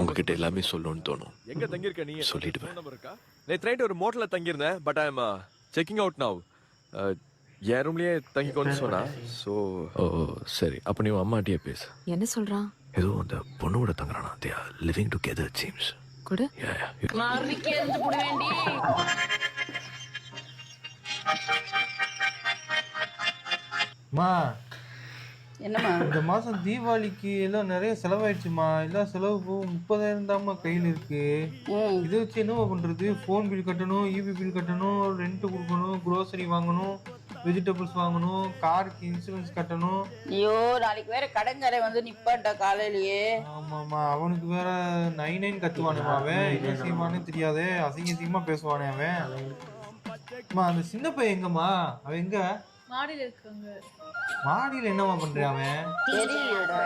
உங்ககிட்ட எல்லாமே சொல்லணும்னு தோணும். எங்க தங்கியிருக்க நீ? சொல்லிடுவேன். நம்பர் இருக்கா? நேத்து நைட் ஒரு மோட்டல்ல தங்கியிருந்தேன். But I am checking out now. என் ரூம்லயே தங்கிக்கோன்னு சொன்னா. ஸோ ஓ சரி. அப்போ நீ அம்மாட்டியே பேசு. என்ன சொல்றான்? ஏதோ அந்த பொண்ணோட தங்குறானா. They are living together seems. குடு. மார்னிக்கே இருந்து புடி வேண்டி. மா என்னம்மா? இந்த மாசம் தீபாவளிக்கு எல்லாம் நிறைய செலவாயிடுச்சுமா. எல்லாம் செலவு போக 30,000 தாம்மா கையில் இருக்கு. இதை வச்சு என்னவா பண்றது? ஃபோன் பில் கட்டணும், இபி பில் கட்டணும், ரெண்ட் கொடுக்கணும், குரோசரி வாங்கணும், வெஜிடபிள்ஸ் வாங்கணும், காருக்கு இன்சூரன்ஸ் கட்டணும். ஐயோ நாளைக்கு வேற கடன்காரை வந்து நிப்பான்டா காலையிலேயே. ஆமாம்மா, அவனுக்கு வேற 9 கத்துவானுமா அவன். என்ன செய்வானே தெரியாதே, அசிங்க அசிங்கமா பேசுவானே அவன். அம்மா அந்த சின்ன பையன் எங்கம்மா? அவன் எங்க? மாடியில் இருக்காங்க. மாடியில் என்னம்மா பண்றான் அவன்? தெரியலடா.